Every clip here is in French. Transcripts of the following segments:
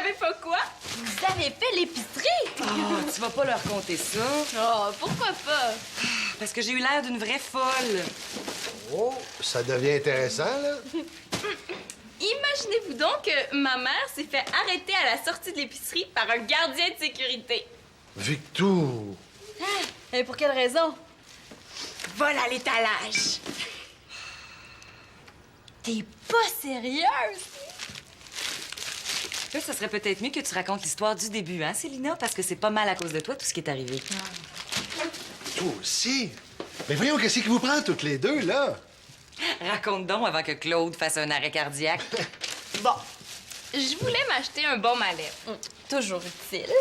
savez pas quoi? Vous avez fait l'épicerie! Oh, tu vas pas leur conter ça. Oh, pourquoi pas? Parce que j'ai eu l'air d'une vraie folle. Oh, ça devient intéressant, là. Imaginez-vous donc que ma mère s'est fait arrêter à la sortie de l'épicerie par un gardien de sécurité. Victor! Et pour quelle raison? Vol à l'étalage. T'es pas sérieuse? Là, ça serait peut-être mieux que tu racontes l'histoire du début, hein, Célina? Parce que c'est pas mal à cause de toi, tout ce qui est arrivé. Toi aussi? Mais voyons, qu'est-ce qui vous prend toutes les deux, là? Raconte donc avant que Claude fasse un arrêt cardiaque. Bon, je voulais m'acheter un baume à lèvres. Toujours utile.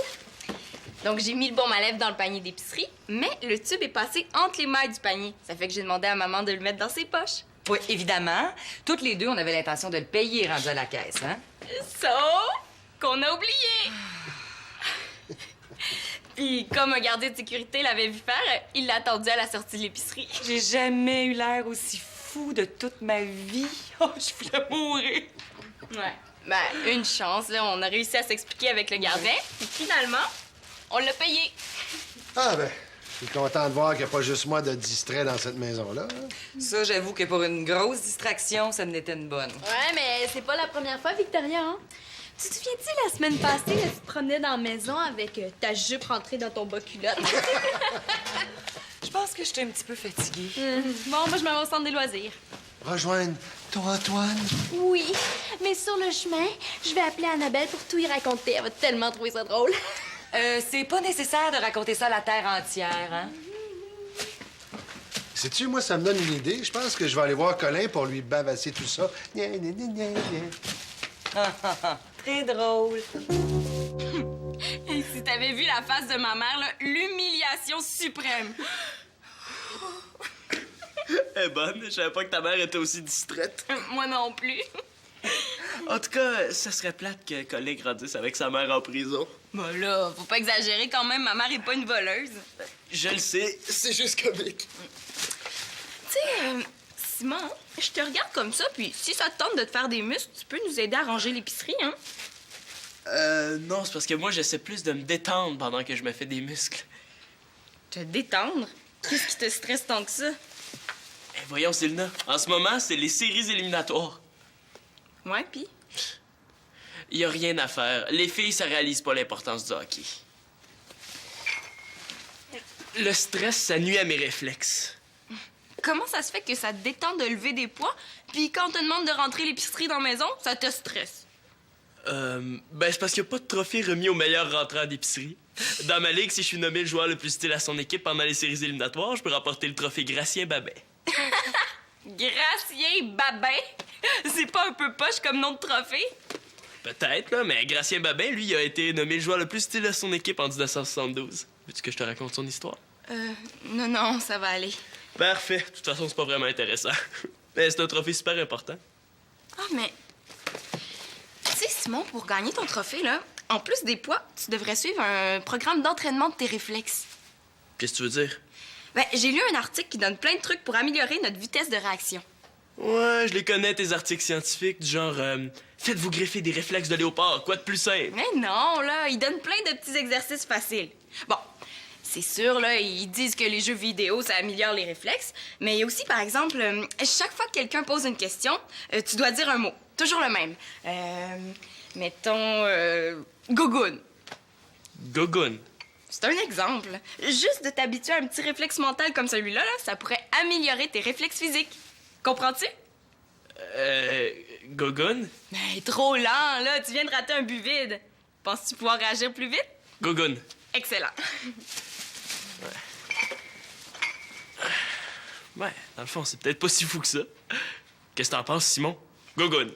Donc, j'ai mis le baume à lèvres dans le panier d'épicerie, mais le tube est passé entre les mailles du panier. Ça fait que j'ai demandé à maman de le mettre dans ses poches. Oui, évidemment. Toutes les deux, on avait l'intention de le payer rendu à la caisse, hein? Sauf qu'on a oublié. Puis, comme un gardien de sécurité l'avait vu faire, il l'a attendu à la sortie de l'épicerie. J'ai jamais eu l'air aussi fou de toute ma vie. Oh, je voulais mourir. Ouais. Ben, une chance, là. On a réussi à s'expliquer avec le gardien. Puis finalement, on l'a payé. Ah, ben, je suis content de voir qu'il n'y a pas juste moi de distrait dans cette maison-là. Hein? Ça, j'avoue que pour une grosse distraction, ça n'était une bonne. Ouais, mais c'est pas la première fois, Victoria, hein? Tu te souviens-tu, la semaine passée, là, tu te promenais dans la maison avec ta jupe rentrée dans ton bas culotte? Je pense que j'étais un petit peu fatiguée. Bon, moi, je m'en vais au centre des loisirs. Rejoindre ton Antoine. Oui, mais sur le chemin, je vais appeler Annabelle pour tout y raconter. Elle va tellement trouver ça drôle. C'est pas nécessaire de raconter ça à la terre entière, hein? Sais-tu, moi, ça me donne une idée. Je pense que je vais aller voir Colin pour lui bavasser tout ça. Gna, gna, gna, gna, gna. Très drôle. Et si t'avais vu la face de ma mère, là, l'humiliation suprême. Elle est bonne. Je savais pas que ta mère était aussi distraite. Moi non plus. En tout cas, ça serait plate que Colin grandisse avec sa mère en prison. Bah là, faut pas exagérer quand même, ma mère est pas une voleuse. Je le sais, c'est juste comique. Tu sais, Simon, je te regarde comme ça, puis si ça te tente de te faire des muscles, tu peux nous aider à ranger l'épicerie, hein? Non, c'est parce que moi, j'essaie plus de me détendre pendant que je me fais des muscles. Te détendre? Qu'est-ce qui te stresse tant que ça? Eh, voyons, Célina, en ce moment, c'est les séries éliminatoires. Ouais, pis? Il y a rien à faire. Les filles, ça réalise pas l'importance du hockey. Le stress, ça nuit à mes réflexes. Comment ça se fait que ça te détend de lever des poids, puis quand on te demande de rentrer l'épicerie dans la maison, ça te stresse? Ben, c'est parce qu'il n'y a pas de trophée remis au meilleur rentrant d'épicerie. Dans ma ligue, si je suis nommé le joueur le plus utile à son équipe pendant les séries éliminatoires, je peux remporter le trophée Gratien Babin. Gratien Babin? C'est pas un peu poche comme nom de trophée? Peut-être, là, mais Gratien Babin, lui, il a été nommé le joueur le plus utile à son équipe en 1972. Veux-tu que je te raconte son histoire? Non, ça va aller. Parfait. De toute façon, c'est pas vraiment intéressant. Mais c'est un trophée super important. Ah, mais... Tu sais, Simon, pour gagner ton trophée, là, en plus des poids, tu devrais suivre un programme d'entraînement de tes réflexes. Qu'est-ce que tu veux dire? Ben, j'ai lu un article qui donne plein de trucs pour améliorer notre vitesse de réaction. Ouais, je les connais, tes articles scientifiques, du genre faites-vous greffer des réflexes de léopard, quoi de plus simple? Mais non, là, ils donnent plein de petits exercices faciles. Bon, c'est sûr, là, ils disent que les jeux vidéo, ça améliore les réflexes, mais il y a aussi, par exemple, chaque fois que quelqu'un pose une question, tu dois dire un mot, toujours le même. Mettons, gogoun. Gogoun. C'est un exemple. Juste de t'habituer à un petit réflexe mental comme celui-là, là, ça pourrait améliorer tes réflexes physiques. Comprends-tu? Gogoun? Mais trop lent, là. Tu viens de rater un but vide. Penses-tu pouvoir réagir plus vite? Gogoun. Excellent. Ouais, dans le fond, c'est peut-être pas si fou que ça. Qu'est-ce que t'en penses, Simon? Gogoun.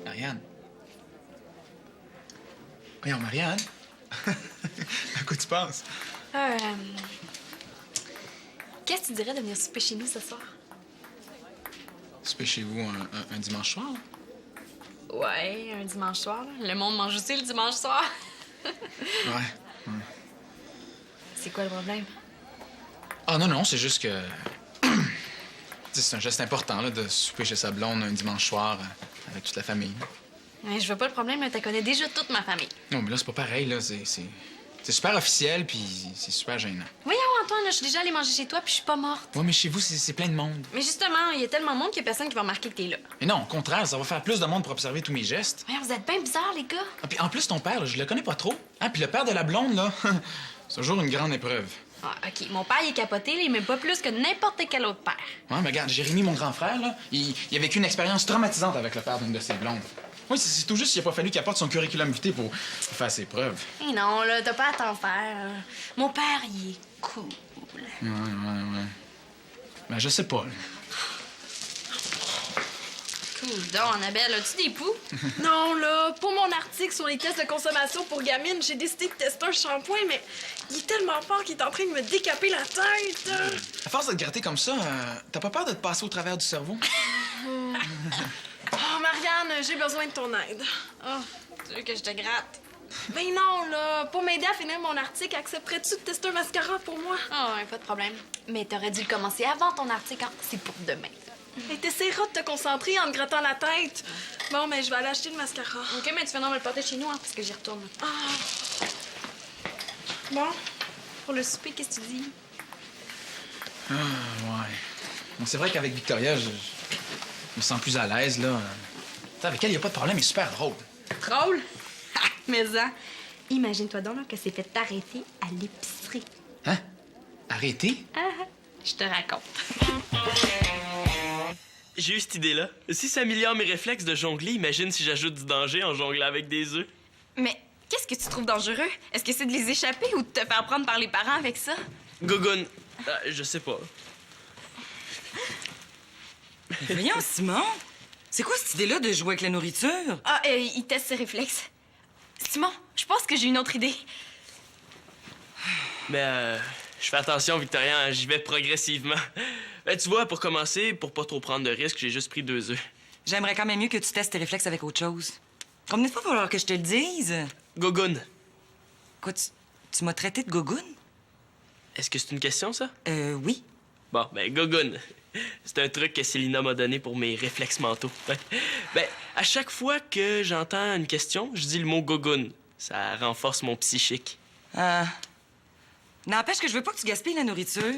Marianne. Voyons, Marianne. À quoi tu penses? Qu'est-ce que tu dirais de venir souper chez nous ce soir? Souper chez vous un dimanche soir? Ouais, un dimanche soir. Là. Le monde mange aussi le dimanche soir. Ouais. C'est quoi le problème? Ah non, c'est juste que... C'est un geste important, là, de souper chez sa blonde un dimanche soir avec toute la famille. Ouais, je veux pas le problème, là. Tu connais déjà toute ma famille. Non, mais là, c'est pas pareil, là. C'est super officiel, puis c'est super gênant. Voyons, Antoine, là, je suis déjà allée manger chez toi, puis je suis pas morte. Ouais, mais chez vous, c'est plein de monde. Mais justement, il y a tellement de monde qu'il y a personne qui va remarquer que t'es là. Mais non, au contraire, ça va faire plus de monde pour observer tous mes gestes. Voyons, vous êtes bien bizarres, les gars. Ah, puis en plus, ton père, là, je le connais pas trop. Ah, puis le père de la blonde, là, c'est toujours une grande épreuve. Ah, OK. Mon père, il est capoté, là, il m'aime pas plus que n'importe quel autre père. Ouais, mais regarde, Jérémy, mon grand frère, là, il a vécu une expérience traumatisante avec le père d'une de ses blondes. Oui, c'est tout juste qu'il a pas fallu qu'il apporte son curriculum vitae pour faire ses preuves. Eh non, là, t'as pas à t'en faire. Mon père, il est cool. Ouais. Ben, je sais pas, là. Cool donc, Annabelle, as-tu des poux? Non, là, pour mon article sur les tests de consommation pour gamines, j'ai décidé de tester un shampoing, mais il est tellement fort qu'il est en train de me décaper la tête. À force de te gratter comme ça, t'as pas peur de te passer au travers du cerveau? Oh, Marianne, j'ai besoin de ton aide. Oh, tu veux que je te gratte? Ben non, là, pour m'aider à finir mon article, accepterais-tu de tester un mascara pour moi? Oh, ouais, pas de problème. Mais t'aurais dû le commencer avant ton article, hein? C'est pour demain. Mais t'essaieras de te concentrer en te grattant la tête. Bon, mais je vais aller acheter le mascara. OK, mais tu fais non me le porter chez nous, hein, parce que j'y retourne. Ah. Bon. Pour le souper, qu'est-ce que tu dis? Ah, ouais. Bon, c'est vrai qu'avec Victoria, je me sens plus à l'aise, là. T'sais, avec elle, y a pas de problème, elle est super drôle. Drôle? Mais ça, imagine-toi donc là, que c'est fait t'arrêter à l'épicerie. Hein? Arrêtez? Ah, je te raconte. J'ai eu cette idée-là. Si ça améliore mes réflexes de jongler, imagine si j'ajoute du danger en jonglant avec des œufs. Mais qu'est-ce que tu trouves dangereux? Est-ce que c'est de les échapper ou de te faire prendre par les parents avec ça? Gogun. Je sais pas. Voyons, Simon, c'est quoi cette idée-là de jouer avec la nourriture? Ah, il teste ses réflexes. Simon, je pense que j'ai une autre idée. Mais je fais attention, Victorien, j'y vais progressivement. Ben, tu vois, pour commencer, pour pas trop prendre de risques, j'ai juste pris 2 œufs. J'aimerais quand même mieux que tu testes tes réflexes avec autre chose. Combien de fois va falloir que je te le dise? Gogun. Quoi, tu m'as traité de gogoune? Est-ce que c'est une question, ça? Oui. Bon, ben, Gogun. C'est un truc que Célina m'a donné pour mes réflexes mentaux. Ben, à chaque fois que j'entends une question, je dis le mot Gogun. Ça renforce mon psychique. N'empêche que je veux pas que tu gaspilles la nourriture.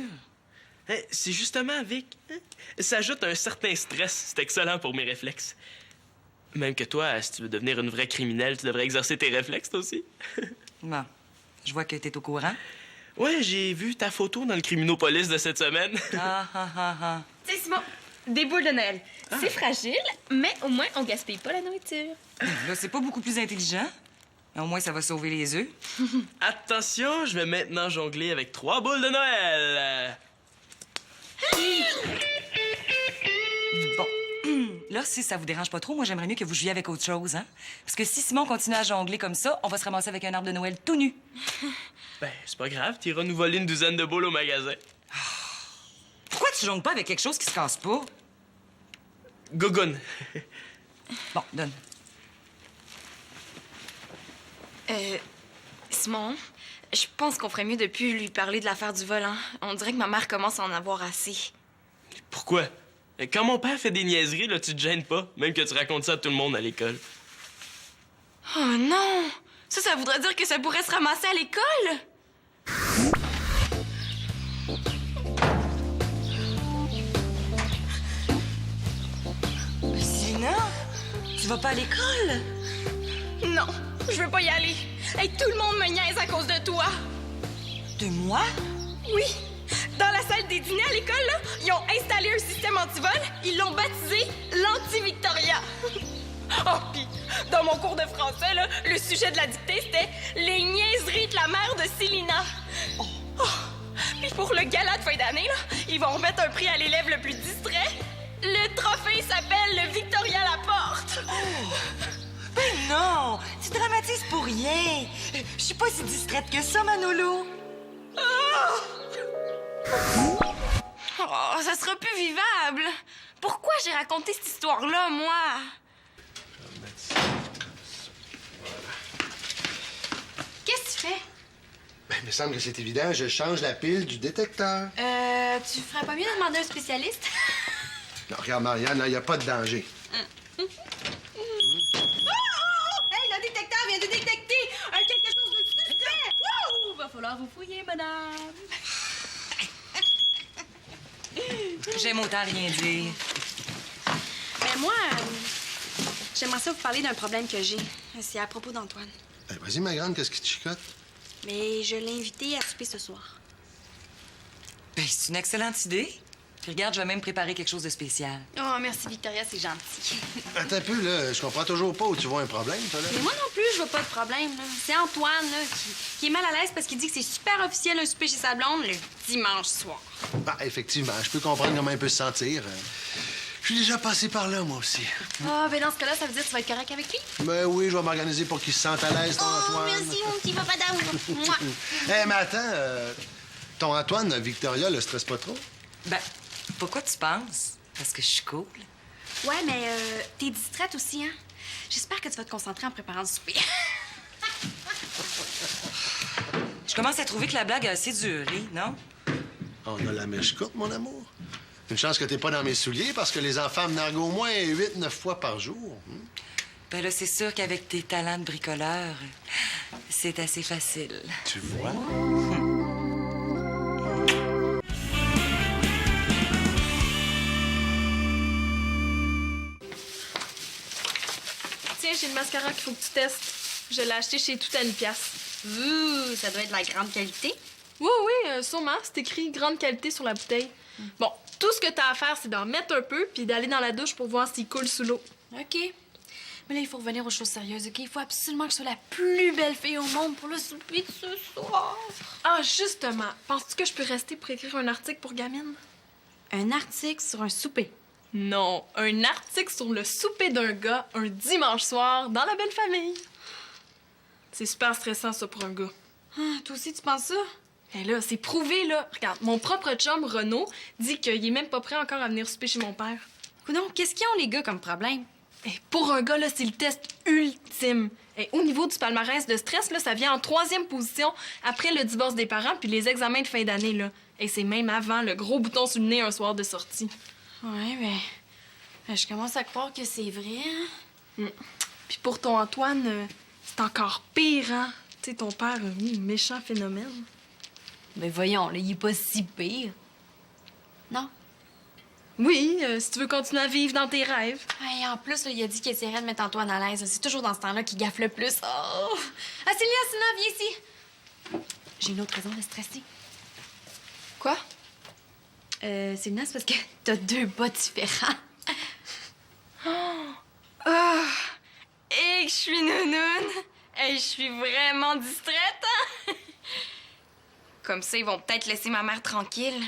C'est justement, Vic, ça ajoute un certain stress. C'est excellent pour mes réflexes. Même que toi, si tu veux devenir une vraie criminelle, tu devrais exercer tes réflexes, toi aussi. Bon, je vois que t'es au courant. Ouais, j'ai vu ta photo dans le Criminopolis de cette semaine. Ah. Tu sais, Simon, des boules de Noël. C'est fragile, mais au moins, on gaspille pas la nourriture. Là, c'est pas beaucoup plus intelligent. Au moins, ça va sauver les œufs. Attention, je vais maintenant jongler avec 3 boules de Noël. Bon. Là, si ça vous dérange pas trop, moi, j'aimerais mieux que vous jouiez avec autre chose, hein? Parce que si Simon continue à jongler comme ça, on va se ramasser avec un arbre de Noël tout nu. Ben, c'est pas grave, t'iras nous voler une douzaine de boules au magasin. Pourquoi tu jongles pas avec quelque chose qui se casse pas? Gogun. Bon, donne. Simon, je pense qu'on ferait mieux de plus lui parler de l'affaire du volant. On dirait que ma mère commence à en avoir assez. Pourquoi? Quand mon père fait des niaiseries, là, tu te gênes pas, même que tu racontes ça à tout le monde à l'école. Oh non! Ça voudrait dire que ça pourrait se ramasser à l'école? Sina, tu vas pas à l'école? Non, je veux pas y aller. Hey, tout le monde me niaise à cause de toi. De moi? Oui. Dans la salle des dîners à l'école, là, ils ont installé un système anti-vol. Ils l'ont baptisé l'anti-Victoria. Oh, pis dans mon cours de français, là, le sujet de la dictée, c'était les niaiseries de la mère de Célina. Oh. Puis pour le gala de fin d'année, là, ils vont remettre un prix à l'élève le plus distrait. Le trophée s'appelle le Victoria Laporte. Ben non! Tu dramatises pour rien! Je suis pas si distraite que ça, Manolo! Oh, ça sera plus vivable. Pourquoi j'ai raconté cette histoire-là, moi? Qu'est-ce que tu fais? Ben, il me semble que c'est évident, je change la pile du détecteur. Tu ferais pas mieux de demander à un spécialiste? Non, regarde, Marianne, il n'y a pas de danger. fouiller, madame. J'aime autant rien dire. Ben moi, j'aimerais ça vous parler d'un problème que j'ai. C'est à propos d'Antoine. Ben, vas-y, ma grande, qu'est-ce qui te chicote? Mais je l'ai invité à souper ce soir. Ben, c'est une excellente idée. Puis regarde, je vais même préparer quelque chose de spécial. Oh, merci, Victoria, c'est gentil. Attends un peu, là. Je comprends toujours pas où tu vois un problème, toi, là. Mais moi non plus, je vois pas de problème. Là. C'est Antoine là, qui est mal à l'aise parce qu'il dit que c'est super officiel un souper chez sa blonde le dimanche soir. Ben, effectivement, je peux comprendre comment il peut se sentir. Je suis déjà passé par là, moi aussi. Ah, ben dans ce cas-là, ça veut dire que tu vas être correct avec lui? Ben oui, je vais m'organiser pour qu'il se sente à l'aise, ton Antoine. Merci, mon petit papa d'amour. Hé, mais attends, ton Antoine, Victoria, le stresse pas trop? Ben, pourquoi tu penses? Parce que je suis cool. Ouais, mais t'es distraite aussi, hein? J'espère que tu vas te concentrer en préparant le souper. Je commence à trouver que la blague a assez duré, non? On a la mèche courte, mon amour. Une chance que t'es pas dans mes souliers, parce que les enfants me narguent au moins 8-9 fois par jour. Ben là, c'est sûr qu'avec tes talents de bricoleur, c'est assez facile. Tu vois? Tiens, j'ai le mascara qu'il faut que tu testes. Je l'ai acheté chez Tout à une pièce. Ouh, ça doit être de la grande qualité. Oui, oui, sûrement. C'est écrit grande qualité sur la bouteille. Bon, tout ce que t'as à faire, c'est d'en mettre un peu puis d'aller dans la douche pour voir s'il coule sous l'eau. OK. Mais là, il faut revenir aux choses sérieuses, OK? Il faut absolument que je sois la plus belle fille au monde pour le souper de ce soir. Ah, justement. Penses-tu que je peux rester pour écrire un article pour gamine? Un article sur un souper. Non, un article sur le souper d'un gars un dimanche soir dans la belle famille. C'est super stressant, ça, pour un gars. Ah, toi aussi, tu penses ça? Et là, c'est prouvé, là. Regarde, mon propre chum, Renaud, dit qu'il est même pas prêt encore à venir souper chez mon père. Coudonc, qu'est-ce qu'ils ont, les gars, comme problème? Et pour un gars, là, c'est le test ultime. Et au niveau du palmarès de stress, là, ça vient en 3e position après le divorce des parents puis les examens de fin d'année, là. Et c'est même avant le gros bouton sur le nez un soir de sortie. Ouais, mais je commence à croire que c'est vrai, hein? Puis pour ton Antoine, c'est encore pire, hein? Tu sais, ton père a mis un méchant phénomène. Mais voyons, là, il est pas si pire. Non? Oui, si tu veux continuer à vivre dans tes rêves. Et en plus, là, il a dit qu'il essaierait de mettre Antoine à l'aise. C'est toujours dans ce temps-là qu'il gaffe le plus. Oh! Ah, Célia, viens ici! J'ai une autre raison de stresser. Quoi? Célia, c'est parce que t'as 2 bas différents. Ah! Et je suis nounoune! Et je suis vraiment distraite, hein? Comme ça, ils vont peut-être laisser ma mère tranquille.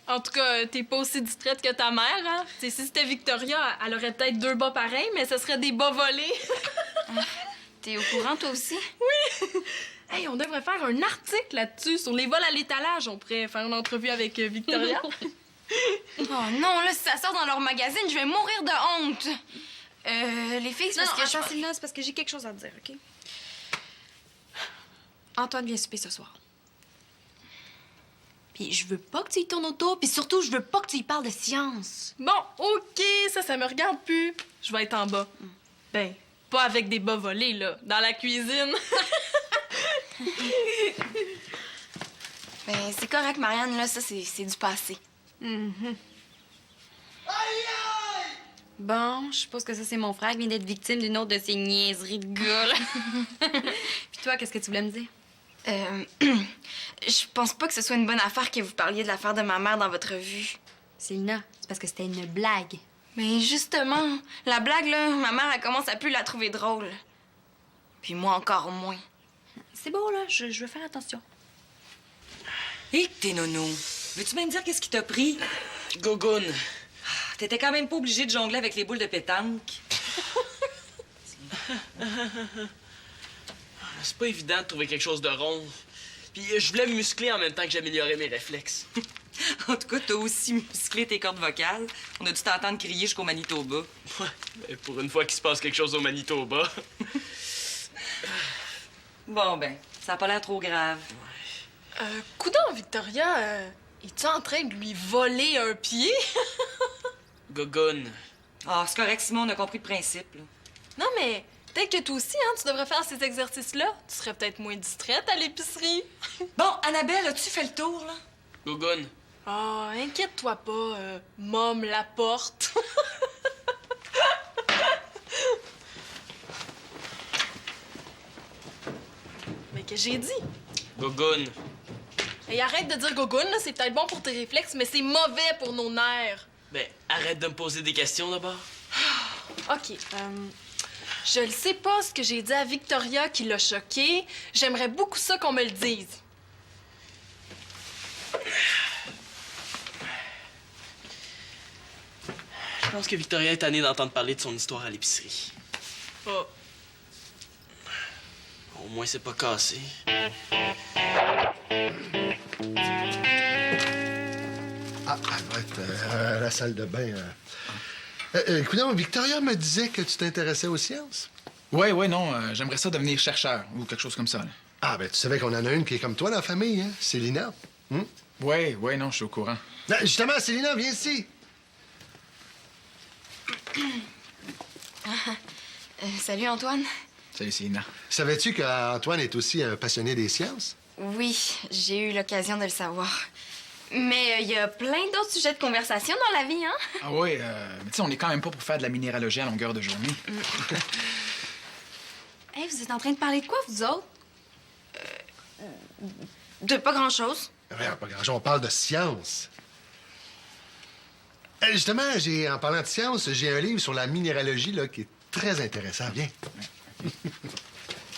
En tout cas, t'es pas aussi distraite que ta mère, hein? T'sais, si c'était Victoria, elle aurait peut-être 2 bas pareils, mais ce serait des bas volés. T'es au courant, toi aussi? Hey, on devrait faire un article là-dessus, sur les vols à l'étalage. On pourrait faire une entrevue avec Victoria. Oh non, là, si ça sort dans leur magazine, je vais mourir de honte. Les filles, c'est Non, parce que attends, Célia, c'est parce que j'ai quelque chose à te dire, OK? Antoine vient souper ce soir. Puis je veux pas que tu y tournes autour, puis surtout, je veux pas que tu y parles de science. Bon, OK, ça me regarde plus. Je vais être en bas. Ben, pas avec des bas volés, là, dans la cuisine. Ben, c'est correct, Marianne, là, ça, c'est du passé. Bon, je suppose que ça, c'est mon frère qui vient d'être victime d'une autre de ces niaiseries de gars, là. Puis toi, qu'est-ce que tu voulais me dire? Je pense pas que ce soit une bonne affaire que vous parliez de l'affaire de ma mère dans votre revue. Célina, c'est parce que c'était une blague. Mais justement, la blague, là, ma mère, elle commence à plus la trouver drôle. Puis moi, encore moins. C'est beau, là. Je veux faire attention. Hé, t'es nono. Veux-tu même dire qu'est-ce qui t'a pris? Gogoun. T'étais quand même pas obligé de jongler avec les boules de pétanque. C'est pas évident de trouver quelque chose de rond. Puis je voulais me muscler en même temps que j'améliorais mes réflexes. En tout cas, t'as aussi musclé tes cordes vocales. On a dû t'entendre crier jusqu'au Manitoba. Ouais, mais pour une fois qu'il se passe quelque chose au Manitoba. Bon, ben, ça a pas l'air trop grave. Coudon, Victoria, es-tu en train de lui voler un pied? Gogoun. Ah, c'est correct, Simon, on a compris le principe, là. Non, mais Peut-être que toi aussi, hein, tu devrais faire ces exercices-là. Tu serais peut-être moins distraite à l'épicerie. Bon, Annabelle, as-tu fait le tour, là? Gogun, Ah, inquiète-toi pas, Mom la porte. Mais que j'ai dit? Gogun. Et arrête de dire gogoun, là, c'est peut-être bon pour tes réflexes, mais c'est mauvais pour nos nerfs. Ben, arrête de me poser des questions d'abord. OK, je le sais pas ce que j'ai dit à Victoria qui l'a choquée. J'aimerais beaucoup ça qu'on me le dise. Je pense que Victoria est tannée d'entendre parler de son histoire à l'épicerie. Oh. Au moins, c'est pas cassé. Ah, elle doit être à la salle de bain. Écoute, Victoria me disait que tu t'intéressais aux sciences. Ouais, non, j'aimerais ça devenir chercheur ou quelque chose comme ça. Là. Ah, ben tu savais qu'on en a une qui est comme toi dans la famille, hein? Célina. Ouais, non, je suis au courant. Ah, justement, Célina, viens ici. Salut, Antoine. Salut, Célina. Savais-tu qu'Antoine est aussi un passionné des sciences? Oui, j'ai eu l'occasion de le savoir. Mais il y a plein d'autres sujets de conversation dans la vie, hein? Ah ouais, mais tu sais, on est quand même pas pour faire de la minéralogie à longueur de journée. Hey, vous êtes en train de parler de quoi, vous autres? De pas grand-chose. Rien, pas grand-chose. On parle de science. Justement, en parlant de science, j'ai un livre sur la minéralogie là, qui est très intéressant. Viens.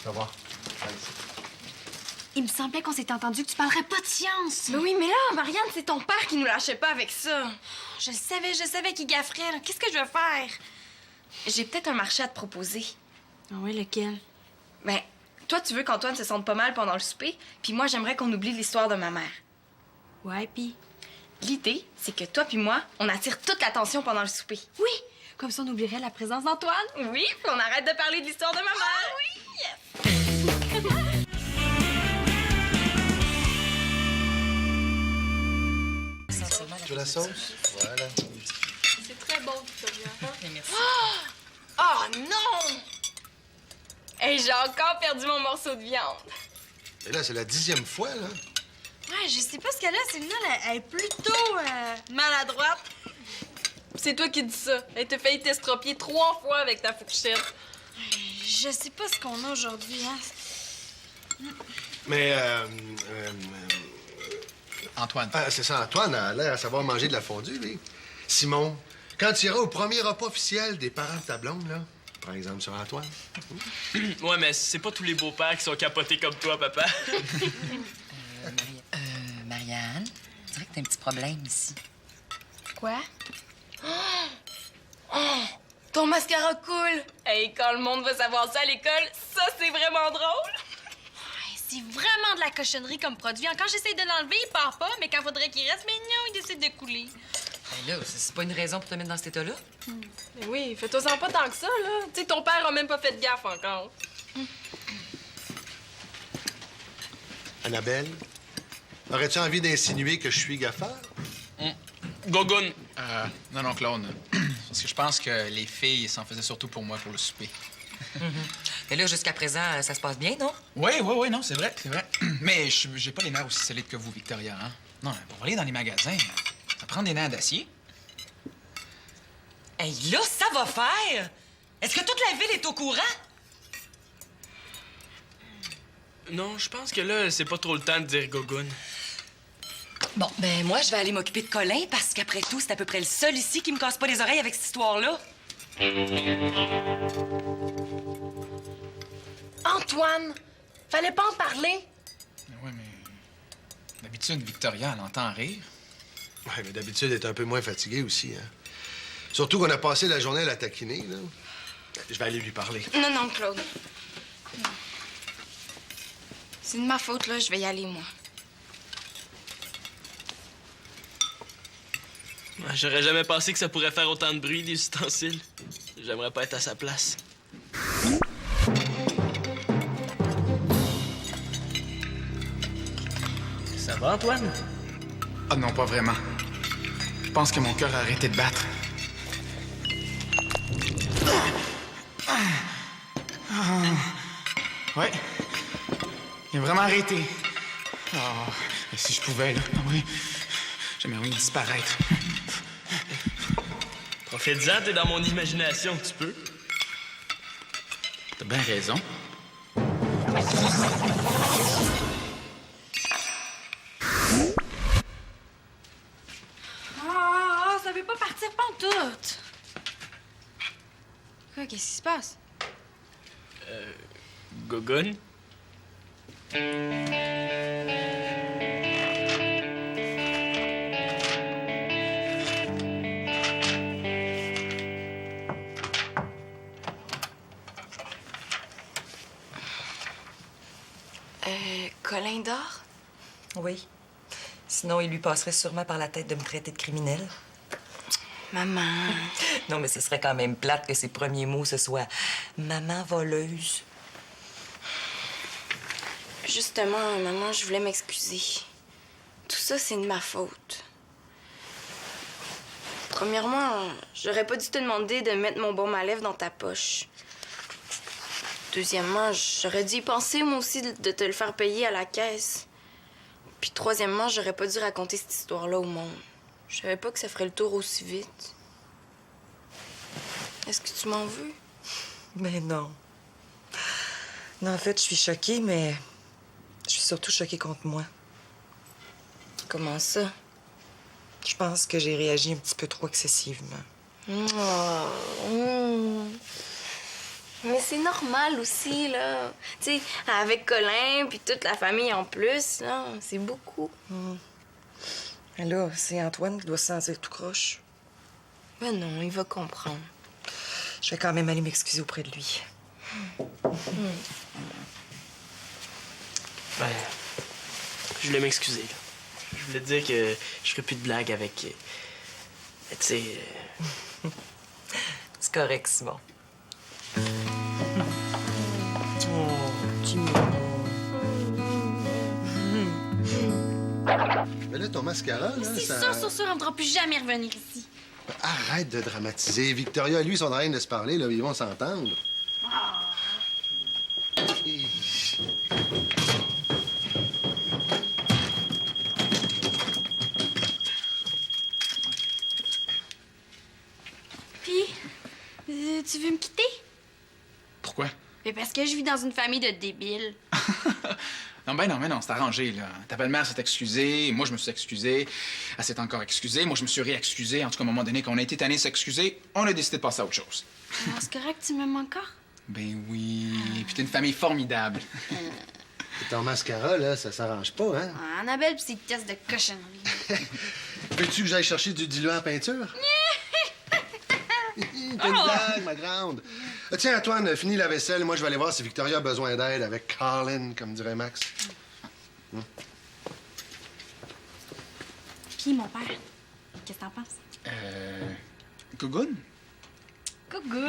Va voir. Il me semblait qu'on s'était entendu que tu parlerais pas de science. Mais oui, mais là, Marianne, c'est ton père qui nous lâchait pas avec ça. Je savais qu'il gafferait. là. Qu'est-ce que je vais faire? J'ai peut-être un marché à te proposer. Ah oui, lequel? Ben, toi, tu veux qu'Antoine se sente pas mal pendant le souper, puis moi, j'aimerais qu'on oublie l'histoire de ma mère. Ouais, pis... L'idée, c'est que toi puis moi, on attire toute l'attention pendant le souper. Oui! Comme ça, on oublierait la présence d'Antoine. Oui, puis on arrête de parler de l'histoire de ma mère. Oui! Tu veux la sauce? Voilà. C'est très bon, Victoria. Oh non! Hey, j'ai encore perdu mon morceau de viande. Et là, c'est la 10e fois, là. Ouais, je sais pas ce qu'elle a. Célina, elle est plutôt maladroite. C'est toi qui dis ça. Elle t'a failli t'estropier 3 fois avec ta fourchette. Je sais pas ce qu'on a aujourd'hui, hein. Mais, Antoine. c'est ça, Antoine a l'air à savoir manger de la fondue, lui. Simon, quand tu iras au premier repas officiel des parents de ta blonde, là, par exemple sur Antoine. Ouais, mais c'est pas tous les beaux-pères qui sont capotés comme toi, papa. Marianne, je dirais que t'as un petit problème ici. Quoi? Oh! Ton mascara coule! Hey, quand le monde va savoir ça à l'école, ça, c'est vraiment drôle! C'est vraiment de la cochonnerie comme produit. Quand j'essaie de l'enlever, il part pas, mais quand faudrait qu'il reste, mais non, il décide de couler. Ben là, c'est pas une raison pour te mettre dans cet état-là? Mais oui, fais-toi-en pas tant que ça, là. Tu sais, ton père a même pas fait de gaffe encore. Annabelle, aurais-tu envie d'insinuer que je suis gaffeur? Gogun. Non, Claude. Parce que je pense que les filles s'en faisaient surtout pour moi, pour le souper. Mais là, jusqu'à présent, ça se passe bien, non? Oui, non, c'est vrai. Mais j'ai pas les nerfs aussi solides que vous, Victoria, hein? Non, pour aller dans les magasins, ça prend des nerfs d'acier. Hey, là, ça va faire! Est-ce que toute la ville est au courant? Non, je pense que là, c'est pas trop le temps de dire Gogun. Bon, ben moi, je vais aller m'occuper de Colin parce qu'après tout, c'est à peu près le seul ici qui me casse pas les oreilles avec cette histoire-là. Antoine! Fallait pas en parler! Oui, mais... D'habitude, Victoria, elle entend rire. Oui, mais d'habitude, elle est un peu moins fatiguée aussi, hein. Surtout qu'on a passé la journée à la taquiner, là. Je vais aller lui parler. Non, Claude. C'est de ma faute, là. Je vais y aller, moi. J'aurais jamais pensé que ça pourrait faire autant de bruit, des ustensiles. J'aimerais pas être à sa place. Ça va, Antoine? Ah non, pas vraiment. Je pense que mon cœur a arrêté de battre. Ouais. Il a vraiment arrêté. Oh, si je pouvais, là. Ah oui. J'aimerais bien disparaître. Profite-en, t'es dans mon imagination, tu peux. T'as bien raison. Ça veut pas partir pantoute. Quoi, qu'est-ce qui se passe? Gogun? Colin dort? Oui. Sinon, il lui passerait sûrement par la tête de me traiter de criminel. Maman. Non, mais ce serait quand même plate que ses premiers mots, ce soit « maman voleuse ». Justement, maman, je voulais m'excuser. Tout ça, c'est de ma faute. Premièrement, j'aurais pas dû te demander de mettre mon baume à lèvres dans ta poche. Deuxièmement, j'aurais dû y penser, moi aussi, de te le faire payer à la caisse. Puis troisièmement, j'aurais pas dû raconter cette histoire-là au monde. Je savais pas que ça ferait le tour aussi vite. Est-ce que tu m'en veux? Mais non. Non, en fait, je suis choquée, mais je suis surtout choquée contre moi. Comment ça? Je pense que j'ai réagi un petit peu trop excessivement. Mais c'est normal aussi, là. Tu sais, avec Colin, puis toute la famille en plus, là, c'est beaucoup. Mais là, c'est Antoine qui doit se sentir tout croche. Ben non, il va comprendre. Je vais quand même aller m'excuser auprès de lui. Ben, je voulais m'excuser, là. Je voulais te dire que je ferais plus de blagues avec... tu sais... C'est correct, Simon. Mais là, ton mascara, là, C'est ça... sûr, on ne pourra plus jamais revenir ici. Arrête de dramatiser. Victoria et lui sont en train de se parler, là. Ils vont s'entendre. Hi. Puis, tu veux me quitter? Pourquoi? Mais parce que je vis dans une famille de débiles. Non, mais non, c'est arrangé, là. Ta belle-mère s'est excusée, moi, je me suis excusé. Elle s'est encore excusée, moi, je me suis réexcusé. En tout cas, à un moment donné, quand on a été tannés de s'excuser, on a décidé de passer à autre chose. Alors, c'est correct, tu m'aimes encore? Ben oui. Puis t'es une famille formidable. Et ton mascara, là, ça s'arrange pas, hein? Ah, Annabelle pis ses tests de cochonnerie. Veux-tu que j'aille chercher du diluant en peinture? T'as une blague, ma grande. Tiens, Antoine, finis la vaisselle. Moi, je vais aller voir si Victoria a besoin d'aide avec Colin, comme dirait Max. Puis, mon père, qu'est-ce que t'en penses? Gougoune? Coucou!